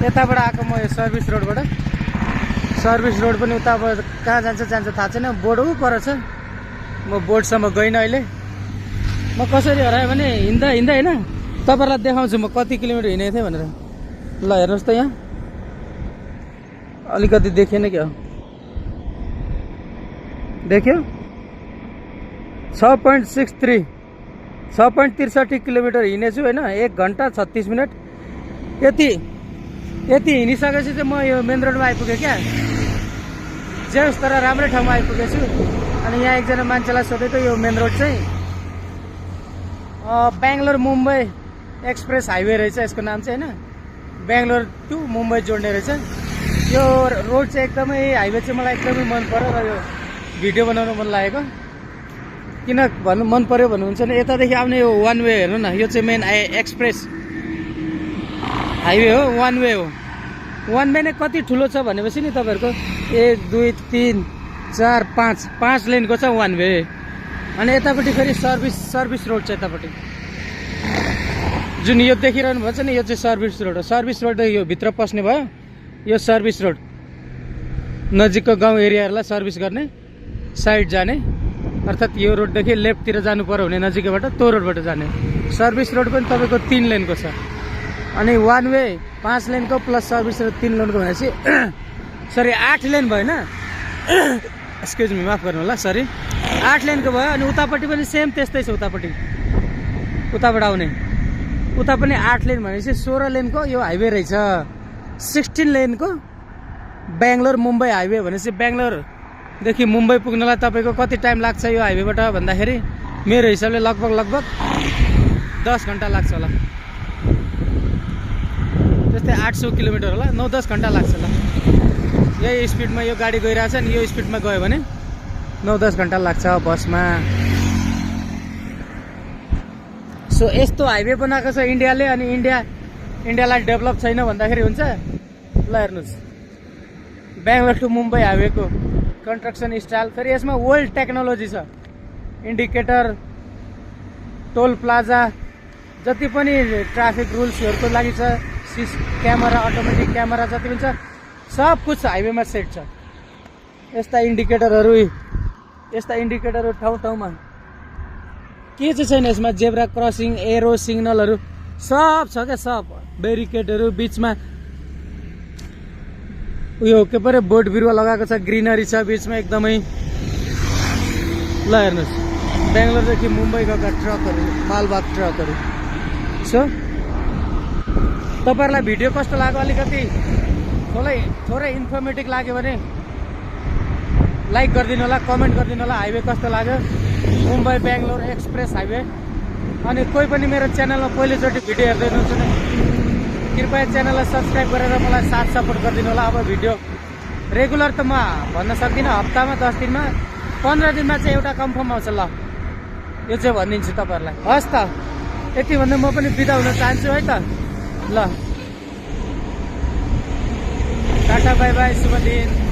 यताबाट आएको म यो सर्भिस रोडबाट। सर्भिस रोड पनि उता अब कहाँ जान्छ थाहा छैन, बोर्ड ऊ पर छ। म बोर्डसम्म गइनँ अहिले। म कसरी हराएँ भने हिँड्दा होइन तपाईँहरूलाई देखाउँछु म कति किलोमिटर हिँडेको थिएँ भनेर। ल हेर्नुहोस् त, यहाँ अलिकति देखेन क्या, देख्यो 6.63 किलोमिटर हिँडेछु होइन, 1 घन्टा 36 मिनट। यति हिँडिसकेपछि चाहिँ म यो मेन रोडमा आइपुगेँ क्या। जे होस् तर राम्रै ठाउँमा आइपुगेछु। अनि यहाँ एकजना मान्छेलाई सोधेको, यो मेन रोड चाहिँ बेङ्गलोर मुम्बई एक्सप्रेस हाइवे रहेछ यसको नाम चाहिँ होइन, बेङ्गलोर टु मुम्बई जोड्ने रहेछ। यो रोड चाहिँ एकदमै, हाइवे चाहिँ मलाई एकदमै मन पर्यो र यो भिडियो बनाउनु मन लागेको। किन भन्नु मन पर्यो भन्नुहुन्छ भने यतादेखि आउने यो वान वे हेर्नु न, यो चाहिँ मेन एक्सप्रेस हाइवे हो, वान वे हो। वान वे नै कति ठुलो छ भनेपछि नि तपाईँहरूको 1 2 3 4 5 लेनको छ वान वे। अनि यतापट्टि फेरि सर्भिस रोड छ यतापट्टि, जुन यो देखिरहनु भएको छ नि, यो चाहिँ सर्भिस रोड हो। सर्भिस रोडदेखि यो भित्र पस्ने भयो, यो सर्भिस रोड नजिकको गाउँ एरियाहरूलाई सर्भिस गर्ने, साइड जाने, अर्थात् यो रोडदेखि लेफ्टतिर जानु पर्यो भने नजिकैबाट त्यो रोडबाट जाने। सर्भिस रोड पनि तपाईँको 3 लेनको छ। अनि वान वे 5 लेनको प्लस सर्भिस रोड 3 लेनको भनेपछि सरी 8 लेन भयो होइन, एक्सक्युज मी माफ गर्नु होला, सरी 8 लेनको भयो। अनि उतापट्टि पनि सेम त्यस्तै छ, उताबाट आउने उता पनि 8 लेन भनेपछि 16 लेनको यो हाइवे रहेछ। 16 लेनको बेङ्गलोर मुम्बई हाइवे भनेपछि बेङ्गलोरदेखि मुम्बई पुग्नलाई तपाईँको कति टाइम लाग्छ यो हाइवेबाट भन्दाखेरि मेरो हिसाबले लगभग 10 घन्टा लाग्छ होला, त्यस्तै 800 किलोमिटर होला, 9-10 घन्टा लाग्छ होला। यही स्पिडमा यो गाडी गइरहेछ नि, यो स्पिडमा गयो भने 9-10 घन्टा लाग्छ बसमा। सो यस्तो हाइवे बनाएको छ इन्डियाले। अनि इन्डियालाई डेभलप छैन भन्दाखेरि हुन्छ? ल हेर्नुहोस्, बेङ्गलोर टु मुम्बई हाइवेको कन्स्ट्रक्सन स्टाइल, फेरि यसमा ओल्ड टेक्नोलोजी छ। इन्डिकेटर, टोल प्लाजा, जति पनि ट्राफिक रुल्सहरूको लागि छ, क्यामेरा, अटोमेटिक क्यामेरा जति पनि छ, सब कुछ हाइवेमा सेट छ। यस्ता इन्डिकेटरहरू ठाउँ ठाउँमा के चाहिँ छैन यसमा, जेब्रा क्रसिङ, एरो सिग्नलहरू सब छ क्या, सब बेरिकेडहरू बिचमा उयो के पऱ्यो बोट बिरुवा लगाएको छ, ग्रिनरी छ बिचमा एकदमै। ल हेर्नुहोस्, बेङ्गलोरदेखि मुम्बई गएका ट्रकहरू, मालवाहक ट्रकहरू। सो तपाईँहरूलाई भिडियो कस्तो लाग्यो, अलिकति थोरै इन्फर्मेटिभ लाग्यो भने लाइक गरिदिनु होला, कमेन्ट गरिदिनु होला हाइवे कस्तो लाग्यो, मुम्बई बेङ्गलोर एक्सप्रेस हाइवे। अनि कोही पनि मेरो च्यानलमा पहिलोचोटि भिडियो हेर्दै हुनुहुन्छ भने कृपया च्यानललाई सब्सक्राइब गरेर मलाई साथ सपोर्ट गरिदिनु होला। अब भिडियो रेगुलर त म भन्न सक्दिनँ, हप्तामा 10 दिनमा 15 दिनमा चाहिँ एउटा कन्फर्म आउँछ। ल यो चाहिँ भनिदिन्छु तपाईँहरूलाई। हस् त, यति भन्दा म पनि बिदा हुन चाहन्छु है त। ल टाटा बाई बाई, शुभ दिन।